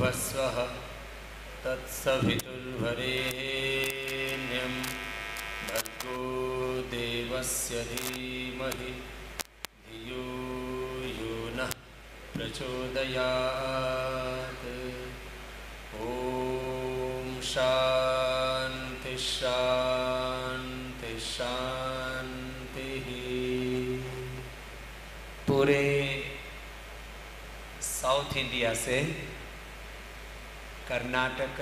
भूर्भुवस्वः तत्सवितुर्वरेण्यं भर्गो देवस्य धीमहि धियो यो नः प्रचोदयात्। ॐ शान्ति शान्ति शान्तिः। पूरे साउथ इंडिया से कर्नाटक,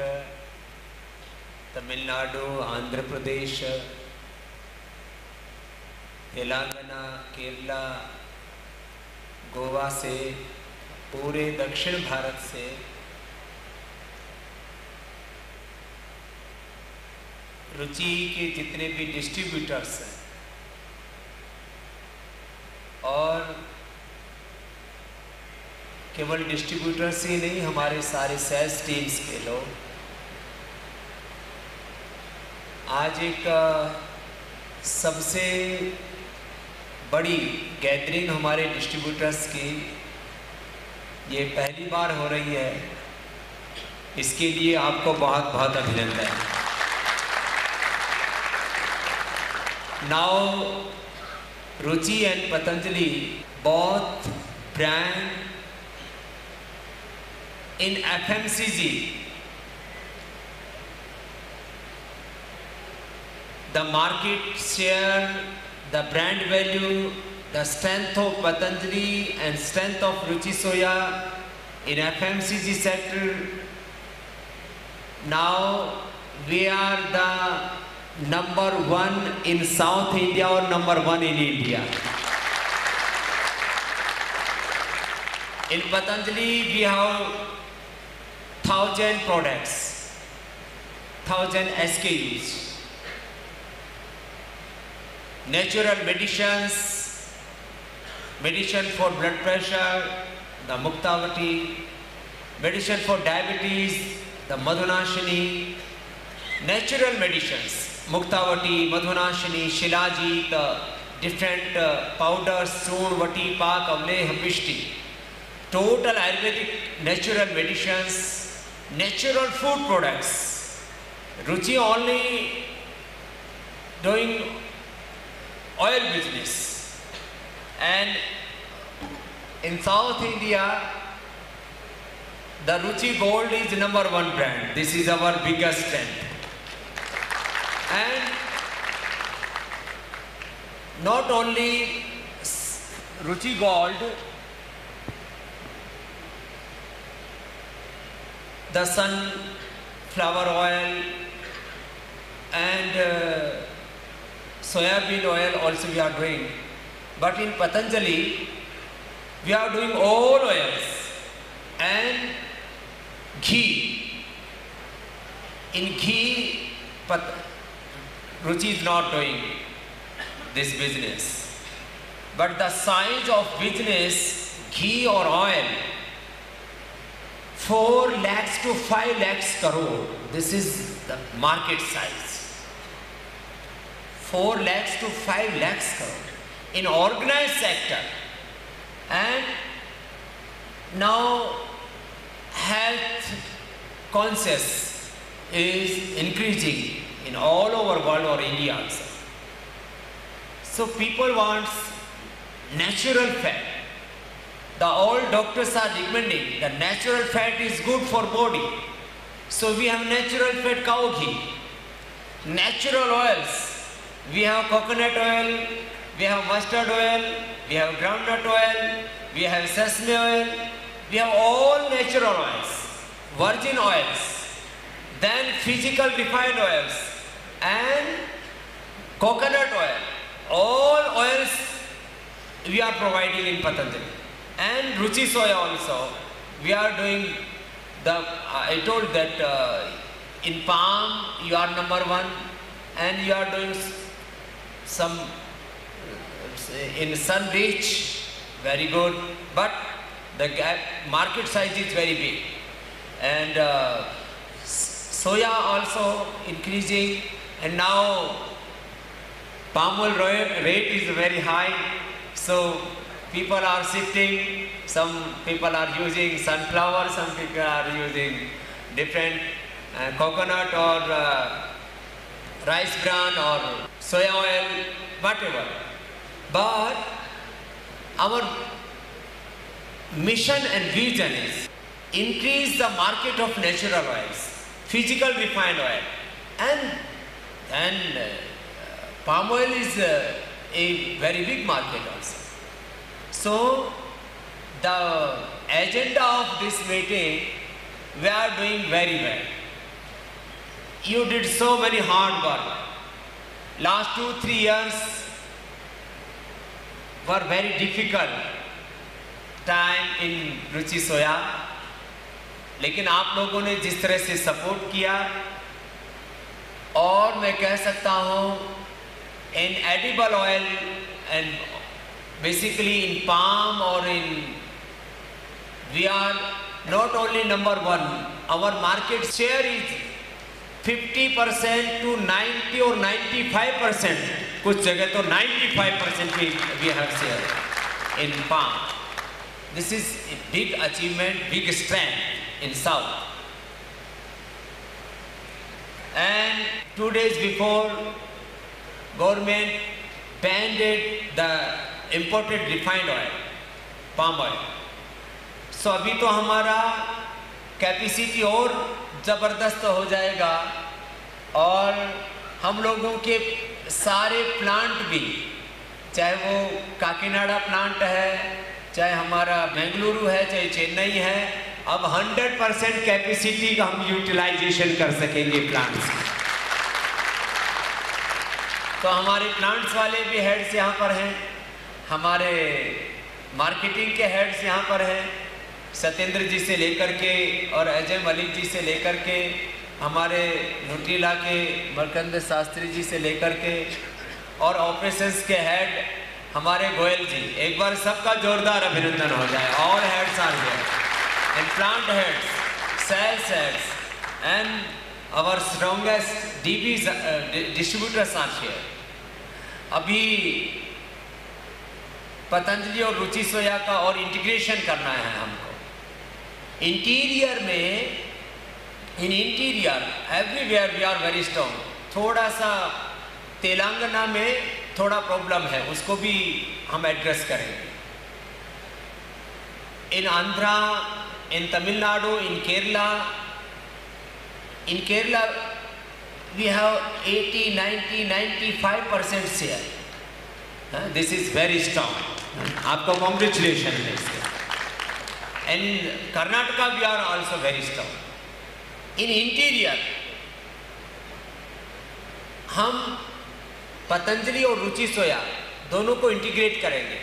तमिलनाडु, आंध्र प्रदेश, तेलंगाना, केरला, गोवा से, पूरे दक्षिण भारत से रुचि के जितने भी डिस्ट्रीब्यूटर्स हैं और केवल डिस्ट्रीब्यूटर्स ही नहीं, हमारे सारे सेल्स टीम्स के लोग आज एक सबसे बड़ी गैदरिंग हमारे डिस्ट्रीब्यूटर्स की ये पहली बार हो रही है। इसके लिए आपको बहुत बहुत अभिनंदन। Now Ruchi and Patanjali both brand in FMCG, the market share, the brand value, the strength of Patanjali and strength of Ruchi Soya in FMCG sector. Now we are the number one in South India or number one in India. In Patanjali we have 1,000 products, 1,000 SKUs, natural medicines, medicine for blood pressure, the Muktavati, medicine for diabetes, the Madhunashini, natural medicines, Muktavati, Madhunashini, Shilaji, the different powders, Soon, Vati, Pak, Avle, Hapishti, total Ayurvedic natural medicines, natural food products. Ruchi only doing oil business, and in South India the Ruchi Gold is the number one brand. This is our biggest strength. And not only Ruchi Gold, the sunflower oil and soybean oil also we are doing, but in Patanjali we are doing all oils and ghee. In ghee, Ruchi is not doing this business, but the size of business, ghee or oil, 4 lakhs to 5 lakhs crore. This is the market size. 4 lakhs to 5 lakhs crore in organized sector. And now health conscious is increasing in all over world or India also. So people want natural fat. The old doctors are recommending the natural fat is good for body. So we have natural fat cow ghee, natural oils. We have coconut oil, we have mustard oil, we have groundnut oil, we have sesame oil, we have all natural oils, virgin oils, then physical refined oils and coconut oil. All oils we are providing in Patanjali. And Ruchi Soya also, we are doing the, I told that in palm you are number one, and you are doing some in Sunrich, very good, but the gap, market size is very big. And soya also increasing, and now palm oil rate is very high, so people are shifting. Some people are using sunflower, some people are using different coconut or rice bran or soya oil, whatever. But our mission and vision is increase the market of natural oils, physical refined oil, and palm oil is a very big market also. So the agenda of this meeting, we are doing very well. You did so many hard work. Last 2-3 years were very difficult time in रुचि सोया, लेकिन आप लोगों ने जिस तरह से support किया, और मैं कह सकता हूँ in edible oil and basically in palm or in, we are not only number one, our market share is 50% to 90 or 95%, कुछ जगह तो 95% we have share in palm. This is a big achievement, big strength in South. And 2 days before, government banned the imported refined oil, palm oil. So अभी तो हमारा capacity और ज़बरदस्त हो जाएगा, और हम लोगों के सारे प्लांट भी, चाहे वो काकीनाडा प्लांट है, चाहे हमारा बेंगलुरु है, चाहे चेन्नई है, अब 100% कैपेसिटी का हम यूटिलाइजेशन कर सकेंगे प्लांट्स। तो हमारे प्लांट्स वाले भी हेड्स यहाँ पर हैं, हमारे मार्केटिंग के हेड्स यहाँ पर हैं, सत्येंद्र जी से लेकर के और अजय मलिक जी से लेकर के, हमारे न्यूट्रीला के मरकंद शास्त्री जी से लेकर के, और ऑपरेशंस के हेड हमारे गोयल जी। एक बार सबका जोरदार अभिनंदन हो जाए। All heads are here and plant heads, sales heads and our strongest DBs distributors are here. अभी पतंजलि और रुचि सोया का और इंटीग्रेशन करना है हमको। इंटीरियर में, in interior everywhere we are very strong. थोड़ा सा तेलंगाना में थोड़ा प्रॉब्लम है, उसको भी हम एड्रेस करेंगे। इन आंध्रा, इन तमिलनाडु, इन Kerala we have 80, 90, 95% share. This is very strong. आपको congratulations है इसके। And Karnataka we are also very strong. In interior, हम पतंजलि और रुचि सोया दोनों को इंटीग्रेट करेंगे।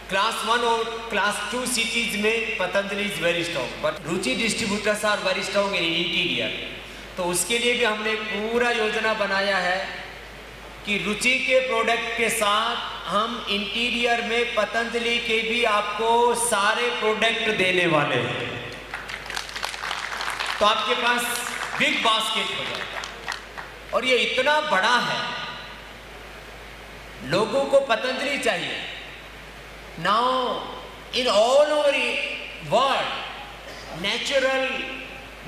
क्लास 1 और क्लास 2 सिटीज में Patanjali is very strong, but Ruchi distributors are very strong in interior. तो उसके लिए भी हमने पूरा योजना बनाया है कि रुचि के प्रोडक्ट के साथ हम इंटीरियर में पतंजलि के भी आपको सारे प्रोडक्ट देने वाले हैं। तो आपके पास बिग बास्केट हो जाएगा। और ये इतना बड़ा है, लोगों को पतंजलि चाहिए। Now in all over world, natural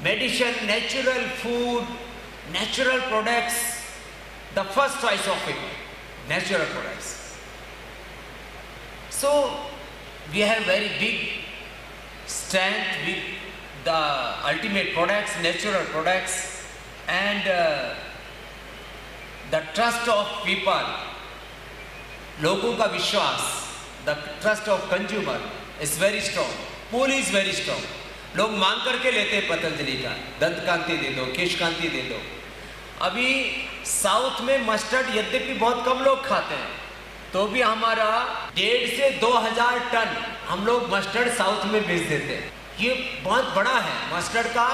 medicine, natural food, natural products, the first choice of people, natural products. So we have very big strength with the ultimate products, natural products, and the trust of people, लोगों का विश्वास, the trust of consumer is very strong, pull is very strong. लोग मांग करके लेते हैं पतंजलि का, दंत कांति दे दो, केश कांति दे दो। अभी साउथ में मस्टर्ड यद्यपि बहुत कम लोग खाते हैं, तो भी हमारा 1,500 से 2,000 टन हम लोग मस्टर्ड साउथ में बेच देते हैं। ये बहुत बड़ा है मस्टर्ड का,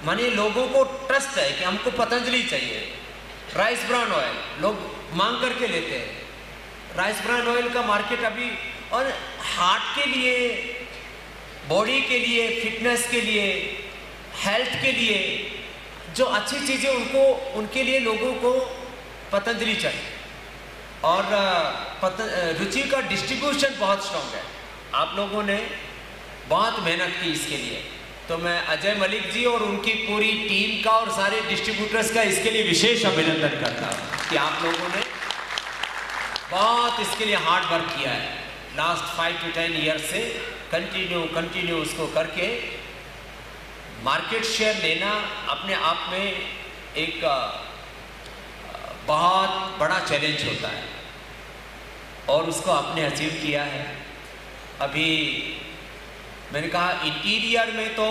माने लोगों को ट्रस्ट है कि हमको पतंजलि चाहिए। राइस ब्रान ऑयल लोग मांग करके लेते हैं। राइस ब्रान ऑयल का मार्केट अभी, और हार्ट के लिए, बॉडी के लिए, फिटनेस के लिए, हेल्थ के लिए जो अच्छी चीज़ें उनको, उनके लिए लोगों को पतंजलि चाहिए। और रुचि का डिस्ट्रीब्यूशन बहुत स्ट्रॉन्ग है। आप लोगों ने बहुत मेहनत की इसके लिए, तो मैं अजय मलिक जी और उनकी पूरी टीम का और सारे डिस्ट्रीब्यूटर्स का इसके लिए विशेष अभिनंदन करता हूँ कि आप लोगों ने बहुत इसके लिए हार्ड वर्क किया है। लास्ट 5 to 10 ईयर से कंटिन्यू उसको करके मार्केट शेयर लेना अपने आप में एक बहुत बड़ा चैलेंज होता है और उसको आपने अचीव किया है। अभी मैंने कहा इंटीरियर में तो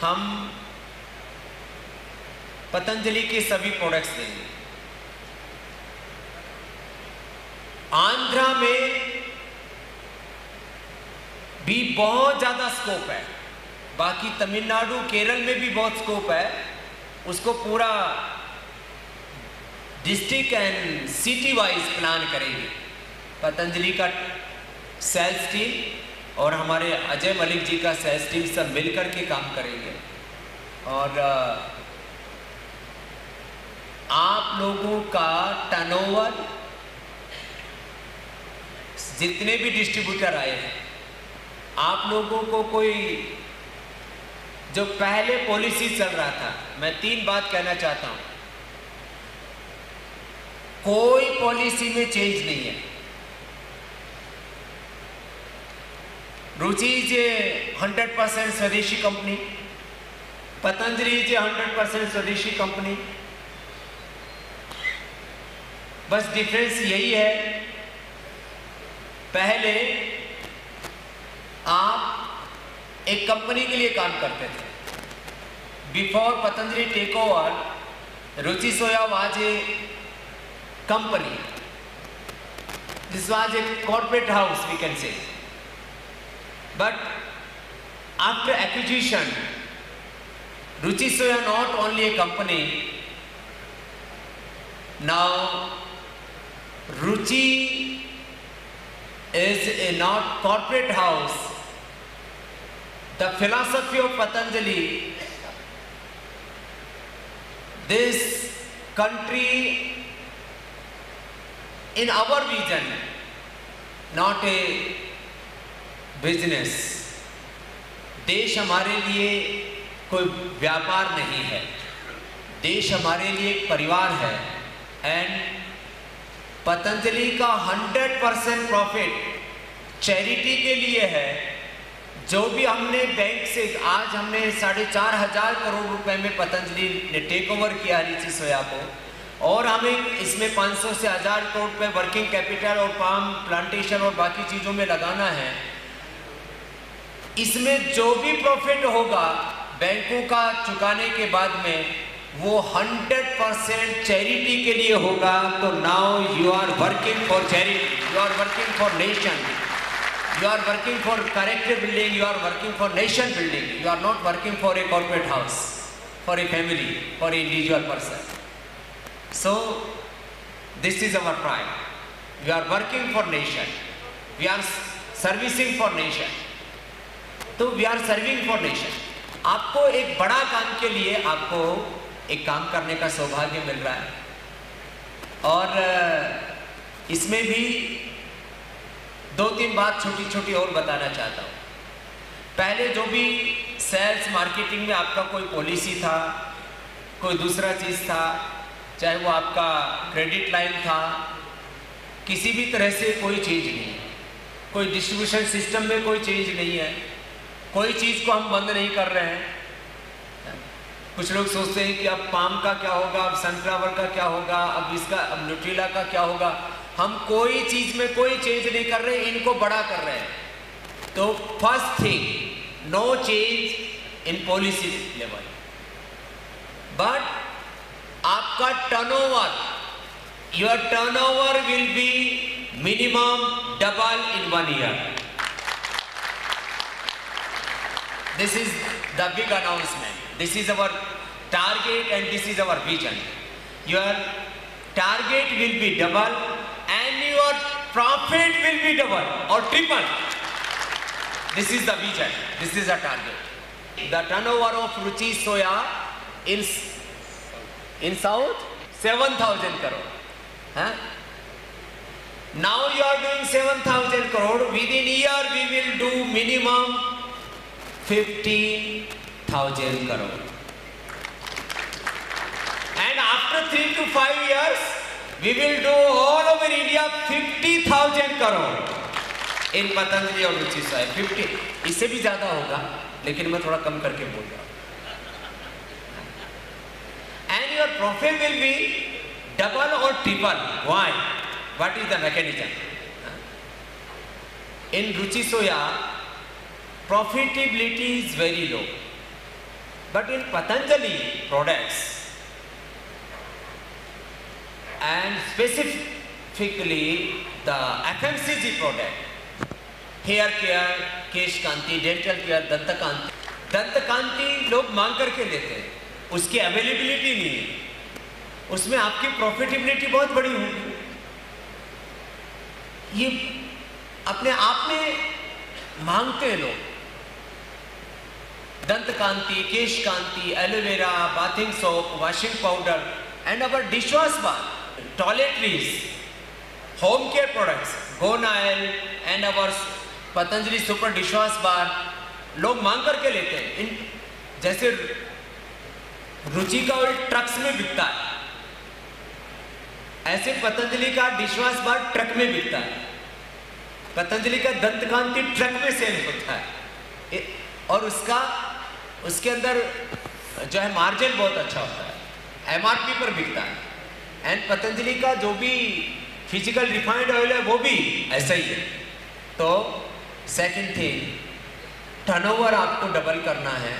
हम पतंजलि के सभी प्रोडक्ट्स देंगे। आंध्रा में भी बहुत ज़्यादा स्कोप है, बाकी तमिलनाडु केरल में भी बहुत स्कोप है। उसको पूरा district and city wise plan करेंगे। पतंजलि का सेल्स टीम और हमारे अजय मलिक जी का सेल्स टीम सब मिलकर के काम करेंगे और आप लोगों का टर्नओवर जितने भी डिस्ट्रीब्यूटर आए हैं, आप लोगों को कोई जो पहले पॉलिसी चल रहा था, मैं 3 बात कहना चाहता हूं। कोई पॉलिसी में चेंज नहीं है। रुचि इज ए 100% स्वदेशी कंपनी, पतंजलि इज ए 100% स्वदेशी कंपनी। बस डिफरेंस यही है, पहले आप एक कंपनी के लिए काम करते थे। Before Patanjali take over, Ruchi Soya was a company, this was a corporate house we can say, but after acquisition, Ruchi Soya not only a company, now Ruchi is a not corporate house. The philosophy of Patanjali, this country in our vision, not a business. देश हमारे लिए कोई व्यापार नहीं है, देश हमारे लिए एक परिवार है। एंड पतंजलि का 100% प्रॉफिट चैरिटी के लिए है। जो भी हमने बैंक से, आज हमने 4,500 करोड़ रुपए में पतंजलि ने टेक ओवर किया रुचि सोया को, और हमें इसमें 500 से 1000 करोड़ रुपए वर्किंग कैपिटल और पाम प्लांटेशन और बाकी चीज़ों में लगाना है। इसमें जो भी प्रॉफिट होगा बैंकों का चुकाने के बाद में, वो 100% चैरिटी के लिए होगा। तो now you are working for charity, you are working for nation, you are working for character building, you are working for nation building, you are not working for a corporate house, for a family, for a individual person. So this is our pride, we are working for nation, we are servicing for nation, तो we are serving for nation. आपको एक बड़ा काम के लिए आपको एक काम करने का सौभाग्य मिल रहा है, और इसमें भी 2-3 बात छोटी छोटी और बताना चाहता हूँ। पहले जो भी सेल्स मार्केटिंग में आपका कोई पॉलिसी था, कोई दूसरा चीज़ था, चाहे वो आपका क्रेडिट लाइन था, किसी भी तरह से कोई चेंज नहीं है। कोई डिस्ट्रीब्यूशन सिस्टम में कोई चेंज नहीं है, कोई चीज़ को हम बंद नहीं कर रहे हैं। कुछ लोग सोचते हैं कि अब पाम का क्या होगा, अब सनफ्लावर का क्या होगा, अब इसका, अब न्यूट्रिला का क्या होगा। हम कोई चीज़ में कोई चेंज नहीं कर रहे, इनको बड़ा कर रहे हैं। तो first thing, no change in policy level, but आपका turnover, your turnover will be minimum double in 1 year. This is the big announcement. This is our target and this is our vision. Your target will be double and your profit will be double or triple. This is the vision. This is the target. The turnover of Ruchi Soya in South 7,000 crore. Now you are doing 7,000 crore. Within a year we will do minimum 15,000 crore. And after 3 to 5 years, we will do all over India 50,000 crore in Patanjali और रुचि सोया. 50, इससे भी ज़्यादा होगा, लेकिन मैं थोड़ा कम करके बोल रहा हूँ. And your profit will be double or triple. Why? What is the mechanism? In Ruchi Soya, profitability is very low. But in Patanjali products, and specifically the FMCG product, hair care, kesh kanti, dental care, danta kanti. दंत कांति लोग मांग करके लेते हैं, उसकी availability नहीं है, उसमें आपकी प्रॉफिटेबिलिटी बहुत बड़ी होगी. ये अपने आप में मांगते हैं लोग. Dant Kanti, Kesh Kanti, aloe vera, bathing soap, washing powder and our dish wash bar, toiletries, home care products, Gonyle and our Patanjali super dish wash bar लोग मांग करके लेते हैं. इन जैसे रुचि का ऑयल ट्रक्स में बिकता है, ऐसे पतंजलि का डिश वॉश बार ट्रक में बिकता है. पतंजलि का दंत कांति ट्रक में सेल होता है और उसके अंदर जो है मार्जिन बहुत अच्छा होता है, MRP पर बिकता है. एंड पतंजलि का जो भी फिजिकल रिफाइंड ऑयल है वो भी ऐसा ही है. तो सेकंड थिंग, टर्नओवर आपको डबल करना है.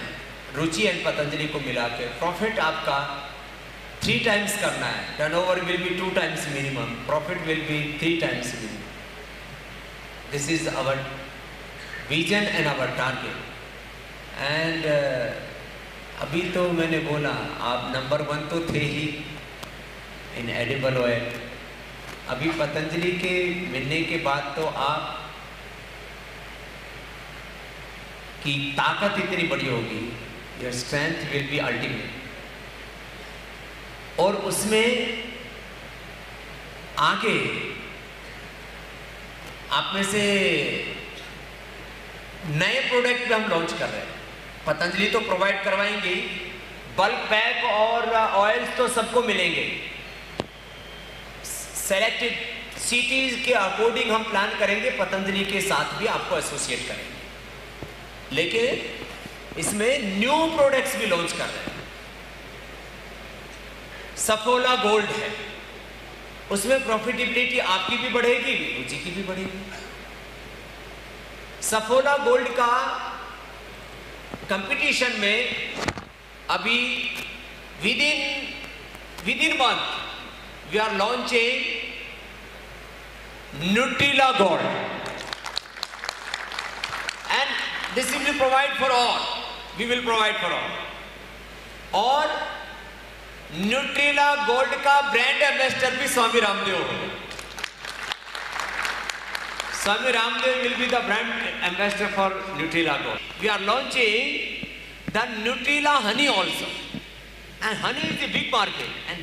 रुचि एंड पतंजलि को मिला के प्रॉफिट आपका 3 टाइम्स करना है. Turnover will be 2 times minimum, profit will be 3 times minimum. This is our vision and our target. And अभी तो मैंने बोला आप नंबर 1 तो थे ही इन एडिबल ऑयल. अभी पतंजलि के मिलने के बाद तो आप की ताकत इतनी बड़ी होगी, your strength will be ultimate. और उसमें आगे आप में से नए प्रोडक्ट भी हम लॉन्च कर रहे हैं. पतंजलि तो प्रोवाइड करवाएंगे, बल्क पैक और ऑयल्स तो सबको मिलेंगे. सेलेक्टेड सिटीज के अकॉर्डिंग हम प्लान करेंगे, पतंजलि के साथ भी आपको एसोसिएट करेंगे. लेकिन इसमें न्यू प्रोडक्ट्स भी लॉन्च कर रहे हैं. सफोला गोल्ड है, उसमें प्रॉफिटेबिलिटी आपकी भी बढ़ेगी, रुचि की भी बढ़ेगी. सफोला गोल्ड का कंपटीशन में अभी within month we are launching Nutrela gold. And this will be provide for all. We will provide for all. और न्यूट्रिला गोल्ड का ब्रांड एम्बेसडर भी स्वामी रामदेव होंगे. Swami Ramdev will be the brand ambassador for Nutrila Gold. We are launching the Nutrila honey also. And honey is a big market and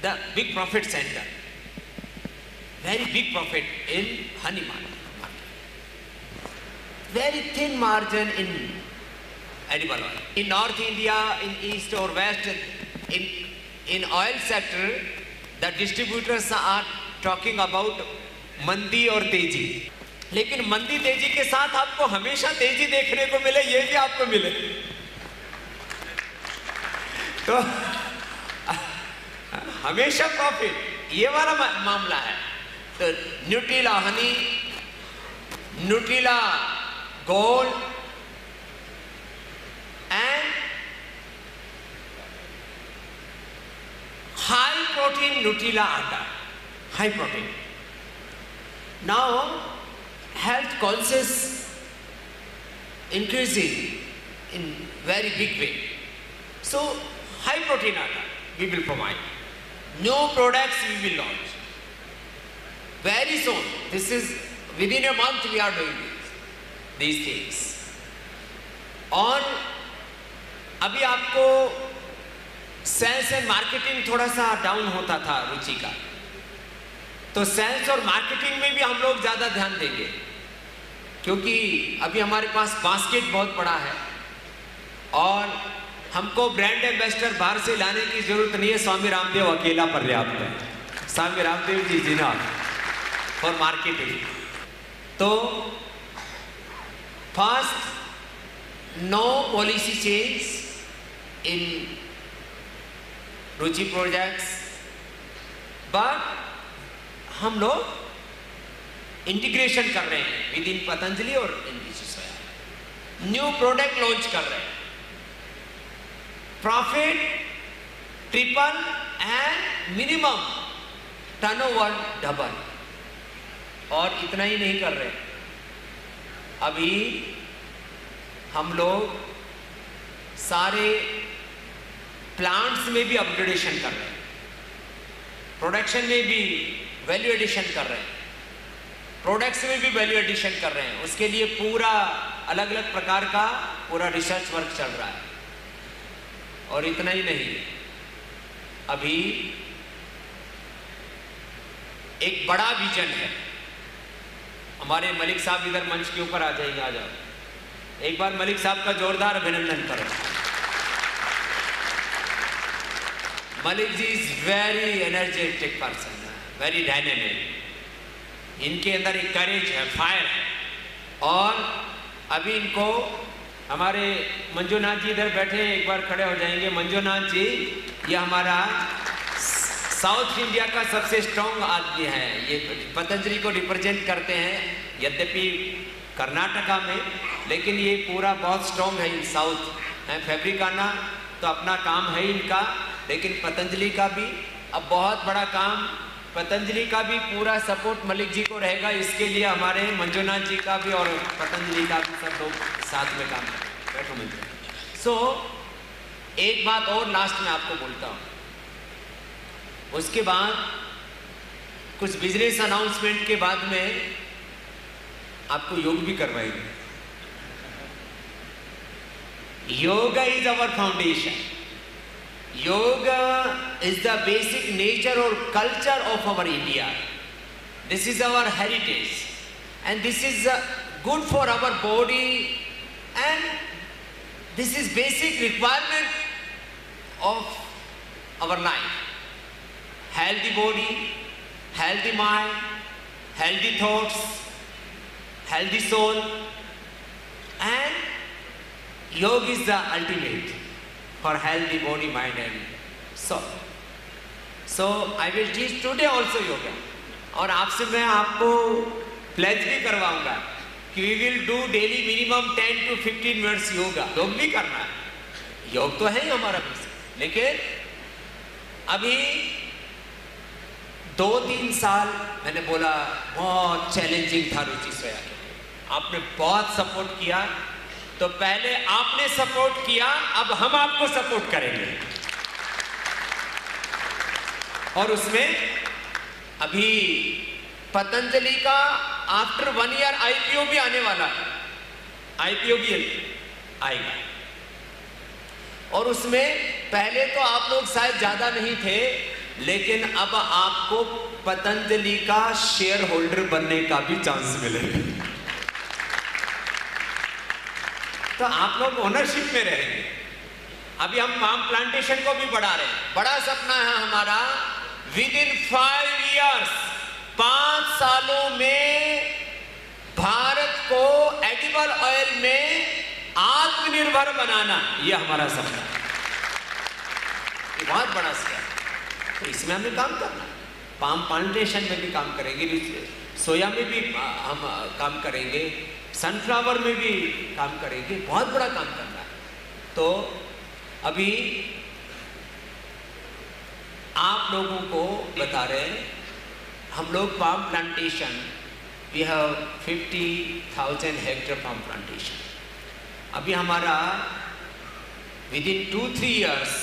the big profit center. Very big profit in honey market. Very thin margin in edible oil. In North India, in East or West, in oil sector, the distributors are talking about मंदी और तेजी. लेकिन मंदी तेजी के साथ आपको हमेशा तेजी देखने को मिले, ये भी आपको मिले. तो हमेशा प्रॉफिट, ये वाला मामला है. तो Nutrela Honey, Nutrela gold and high protein Nutrila atta, high protein. Now health conscious increasing in very big way, so high protein atta we will provide. New products we will launch very soon. This is within a month we are doing these things. और अभी आपको sales and marketing थोड़ा सा down होता था रुचि का. तो sales और मार्केटिंग में भी हम लोग ज़्यादा ध्यान देंगे, क्योंकि अभी हमारे पास बास्केट बहुत बड़ा है और हमको ब्रांड एम्बेसडर बाहर से लाने की जरूरत नहीं है। स्वामी रामदेव अकेला पर्याप्त है। स्वामी रामदेव जी जिना फॉर मार्केटिंग। तो first, no policy change in Ruchi projects, but हम लोग इंटीग्रेशन कर रहे हैं विद इन पतंजलि और एनबीसी सोया। न्यू प्रोडक्ट लॉन्च कर रहे हैं, profit triple and minimum turnover double. और इतना ही नहीं कर रहे, अभी हम लोग सारे प्लांट्स में भी अपग्रेडेशन कर रहे हैं, प्रोडक्शन में भी वैल्यू एडिशन कर रहे हैं, प्रोडक्ट्स में भी वैल्यू एडिशन कर रहे हैं। उसके लिए पूरा अलग अलग प्रकार का पूरा रिसर्च वर्क चल रहा है। और इतना ही नहीं, अभी एक बड़ा विजन है। हमारे मलिक साहब इधर मंच के ऊपर आ जाएंगे, आ जाओ। एक बार मलिक साहब का जोरदार अभिनंदन करें। Malik ji is very energetic person, very dynamic. इनके अंदर एक करेज है, फायर है। और अभी इनको हमारे मंजूनाथ जी इधर बैठे हैं, एक बार खड़े हो जाएंगे। मंजूनाथ जी ये हमारा साउथ इंडिया का सबसे स्ट्रॉन्ग आदमी है, ये पतंजलि को रिप्रेजेंट करते हैं, यद्यपि कर्नाटका में, लेकिन ये पूरा बहुत स्ट्रॉन्ग है। साउथ है फैब्रिकाना तो अपना काम है इनका, लेकिन पतंजलि का भी अब बहुत बड़ा काम, पतंजलि का भी पूरा सपोर्ट मलिक जी को रहेगा। इसके लिए हमारे मंजूनाथ जी का भी और पतंजलि का भी सब लोग साथ में काम करें। बैठो मंजू। सो एक बात और लास्ट में आपको बोलता हूँ, उसके बाद कुछ बिजनेस अनाउंसमेंट के बाद में आपको योग भी करवाएंगे। Yoga is our foundation. Yoga is the basic nature or culture of our India. This is our heritage, and this is good for our body, and this is basic requirement of our life. Healthy body, healthy mind, healthy thoughts, healthy soul, and yoga is the ultimate for healthy body, mind and soul. So I will teach today also yoga. और आपसे मैं आपको pledge भी करवाऊंगा कि we will do daily minimum 10 to 15 minutes yoga. योग भी करना है, योग तो है ही हमारा भी, लेकिन अभी 2-3 साल मैंने बोला बहुत चैलेंजिंग था रुचि सोया के लिए। आपने बहुत सपोर्ट किया, तो पहले आपने सपोर्ट किया, अब हम आपको सपोर्ट करेंगे। और उसमें अभी पतंजलि का आफ्टर 1 ईयर आईपीओ भी आने वाला है, आईपीओ भी आएगा। और उसमें पहले तो आप लोग शायद ज्यादा नहीं थे, लेकिन अब आपको पतंजलि का शेयर होल्डर बनने का भी चांस मिलेगा। तो आप लोग ओनरशिप में रहेंगे। अभी हम पाम प्लांटेशन को भी बढ़ा रहे हैं। बड़ा सपना है हमारा, विद इन 5 इयर्स, 5 सालों में भारत को एडिबल ऑयल में आत्मनिर्भर बनाना, ये हमारा सपना है। ये बहुत बड़ा स्टेप है, तो इसमें हमें काम करना है। पाम प्लांटेशन में भी काम करेंगे, सोया में भी हम काम करेंगे, सनफ्लावर में भी काम करेंगे, बहुत बड़ा काम करना है। तो अभी आप लोगों को बता रहे हैं, हम लोग palm plantation, we have 50,000 hectare palm plantation. अभी हमारा विद इन 2-3 ईयर्स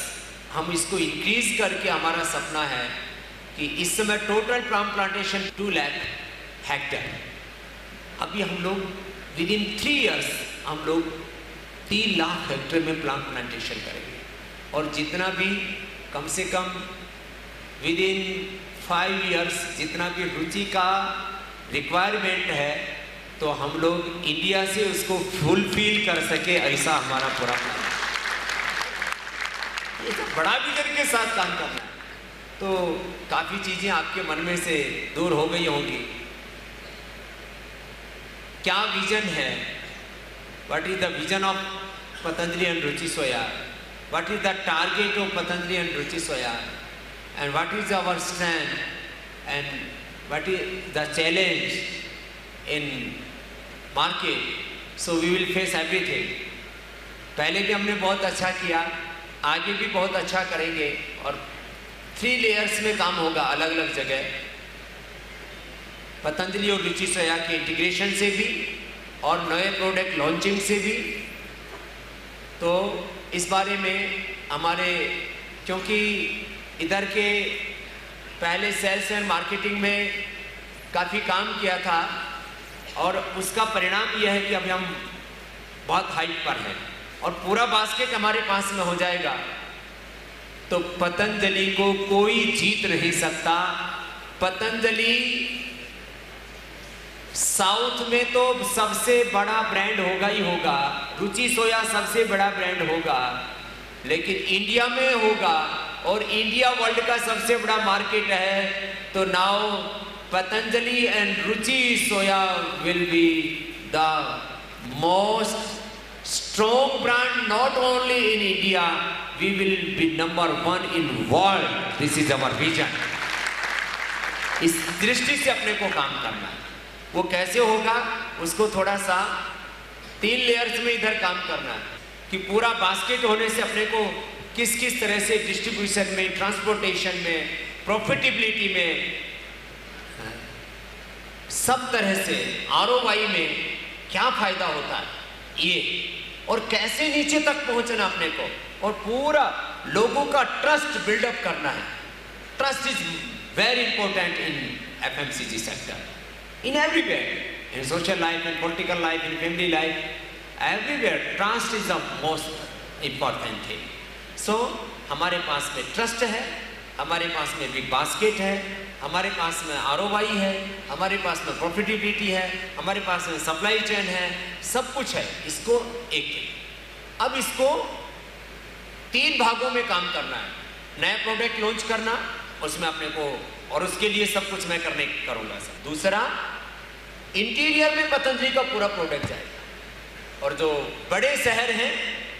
हम इसको इंक्रीज करके, हमारा सपना है कि इस समय total palm plantation 2 lakh hectare. अभी हम लोग विद इन 3 ईयर्स हम लोग 3 लाख हेक्टेयर में प्लांट प्लांटेशन करेंगे। और जितना भी कम से कम विद इन 5 years जितना भी रुचि का रिक्वायरमेंट है, तो हम लोग इंडिया से उसको फुलफिल कर सके, ऐसा हमारा पूरा प्लान है। ये तो बड़ा विजन के साथ काम करना है। तो काफ़ी चीज़ें आपके मन में से दूर हो गई होंगी। क्या विजन है? What is the vision of Patanjali and Ruchi Soya? What is the target of Patanjali and Ruchi Soya? And what is our strength and what is the challenge in market? So we will face everything. पहले भी हमने बहुत अच्छा किया, आगे भी बहुत अच्छा करेंगे, और 3 लेयर्स में काम होगा अलग अलग जगह, पतंजलि और रुचि सोया के इंटीग्रेशन से भी और नए प्रोडक्ट लॉन्चिंग से भी। तो इस बारे में हमारे, क्योंकि इधर के पहले सेल्स एंड मार्केटिंग में काफ़ी काम किया था, और उसका परिणाम यह है कि अभी हम बहुत हाइट पर हैं और पूरा बास्केट हमारे पास में हो जाएगा, तो पतंजलि को कोई जीत नहीं सकता। पतंजलि साउथ में तो सबसे बड़ा ब्रांड होगा ही होगा, रुचि सोया सबसे बड़ा ब्रांड होगा, लेकिन इंडिया में होगा, और इंडिया वर्ल्ड का सबसे बड़ा मार्केट है। तो now Patanjali and Ruchi soya will be the most strong brand not only in India, we will be number 1 in world. This is our vision. इस दृष्टि से अपने को काम करना है। वो कैसे होगा, उसको थोड़ा सा 3 लेयर्स में इधर काम करना है कि पूरा बास्केट होने से अपने को किस किस तरह से डिस्ट्रीब्यूशन में, ट्रांसपोर्टेशन में, प्रॉफिटेबिलिटी में, सब तरह से ROI में क्या फायदा होता है ये, और कैसे नीचे तक पहुंचना अपने को, और पूरा लोगों का ट्रस्ट बिल्डअप करना है। Trust is very important in FMCG sector, in everywhere, in social life, in political life, in family life, everywhere trust is the most important thing. So हमारे पास में ट्रस्ट है, हमारे पास में बिग बास्केट है, हमारे पास में ROI है, हमारे पास में प्रॉफिटेबिलिटी है, हमारे पास में सप्लाई चेन है, सब कुछ है। इसको अब इसको 3 भागों में काम करना है। नया प्रोडक्ट लॉन्च करना, उसमें अपने को, और उसके लिए सब कुछ मैं करूंगा सर। दूसरा, इंटीरियर में पतंजलि का पूरा प्रोडक्ट जाएगा, और जो बड़े शहर हैं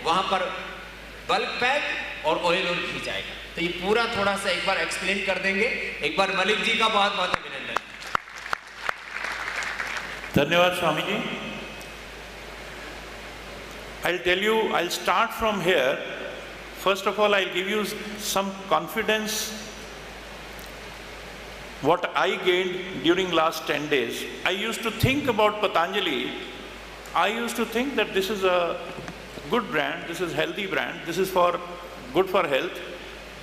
वहां पर बल्क पैक और ऑयल और घी जाएगा। तो ये पूरा थोड़ा सा एक बार एक्सप्लेन कर देंगे। एक बार मलिक जी का बहुत बहुत अभिनंदन। धन्यवाद Swami ji. I'll tell you, I'll start from here. First of all, I'll give you some confidence what I gained during last 10 days. I used to think about Patanjali. I used to think that this is a good brand, this is healthy brand, this is good for health,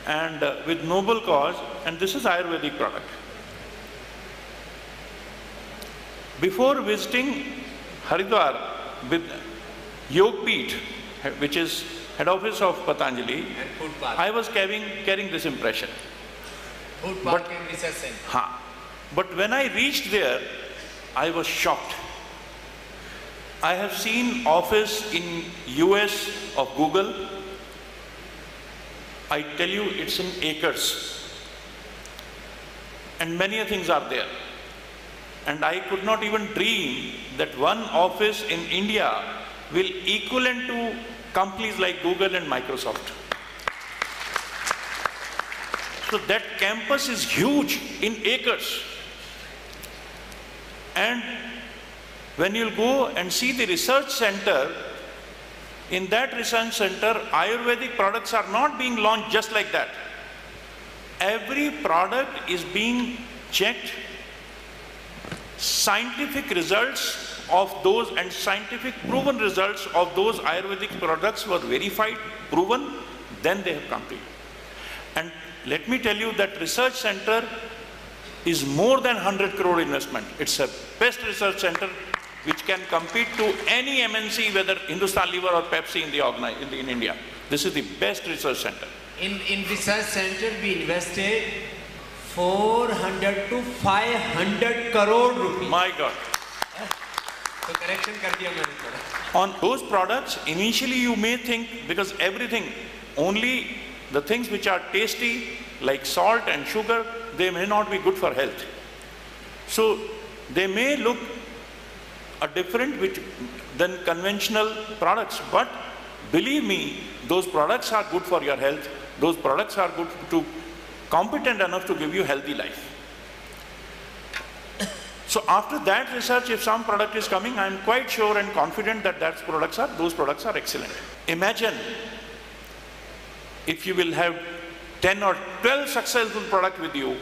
and with noble cause, and this is Ayurvedic product. Before visiting Haridwar with Yogpeeth, which is head office of Patanjali, I was carrying this impression. Food Park and Research Center. But when I reached there, I was shocked. I have seen office in US of Google. I tell you, it's in acres, and many things are there. And I could not even dream that one office in India will equivalent to companies like Google and Microsoft. So that campus is huge in acres. And when you'll go and see the research center, in that research center, Ayurvedic products are not being launched just like that. Every product is being checked. Scientific results of those and scientific proven results of those Ayurvedic products were verified, proven, then they have completed. And let me tell you that research center is more than 100 crore investment. It's a best research center which can compete to any MNC, whether Hindustan Lever or Pepsi in India. This is the best research center. In research center we invested 400 to 500 crore rupees. My God. So correction कर दिया मैंने थोड़ा. On those products, initially you may think, because everything, only the things which are tasty, like salt and sugar, they may not be good for health. So they may look different than conventional products, but believe me, those products are good for your health. Those products are competent enough to give you healthy life. So after that research, if some product is coming, I am quite sure and confident that those products are excellent. Imagine if you will have 10 or 12 successful products with you,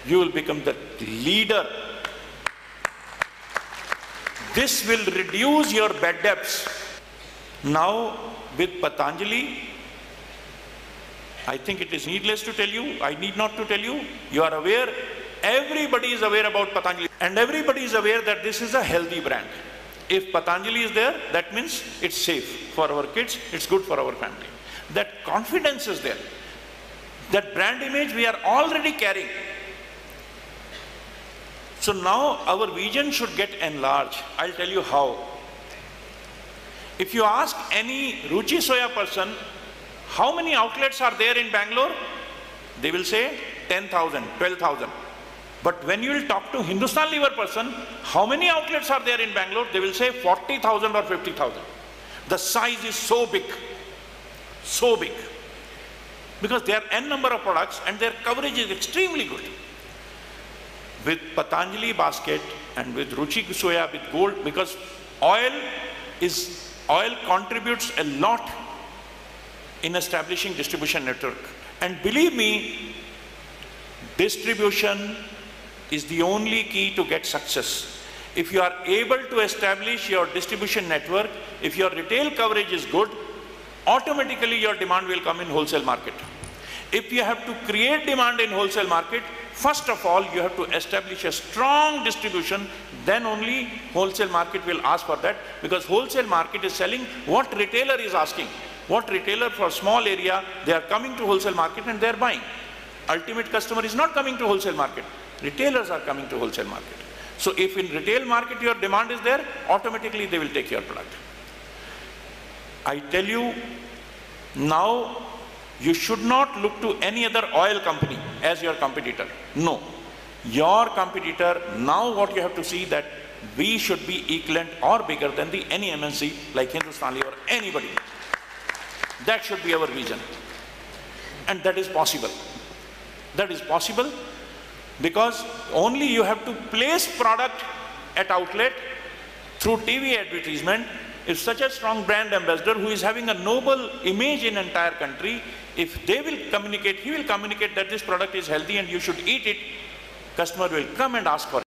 you will become the leader. This will reduce your bad debts. Now with Patanjali, I think it is needless to tell you, I need not to tell you, you are aware, everybody is aware about Patanjali, and everybody is aware that this is a healthy brand. If Patanjali is there, that means it's safe for our kids, it's good for our family. That confidence is there. That brand image we are already carrying. So now our vision should get enlarged. I'll tell you how. If you ask any Ruchi Soya person, how many outlets are there in Bangalore? They will say 10,000, 12,000. But when you will talk to Hindustan Lever person, how many outlets are there in Bangalore? They will say 40,000 or 50,000. The size is so big, so big. Because there are n number of products and their coverage is extremely good. With Patanjali basket and with Ruchi Soya, with gold, because oil contributes a lot in establishing distribution network. And believe me, distribution is the only key to get success. If you are able to establish your distribution network, if your retail coverage is good, automatically your demand will come in wholesale market. If you have to create demand in wholesale market, first of all, you have to establish a strong distribution, then only wholesale market will ask for that, because wholesale market is selling what retailer is asking. What retailer for small area, they are coming to wholesale market and they are buying. Ultimate customer is not coming to wholesale market. Retailers are coming to wholesale market. So if in retail market your demand is there, automatically they will take your product. I tell you, now you should not look to any other oil company as your competitor. No. Your competitor, now what you have to see that we should be equivalent or bigger than any MNC like Hindustan Lever or anybody. That should be our vision. And that is possible. That is possible because only you have to place product at outlet through TV advertisement. If such a strong brand ambassador who is having a noble image in entire country, if they will communicate, he will communicate that this product is healthy and you should eat it, customer will come and ask for it.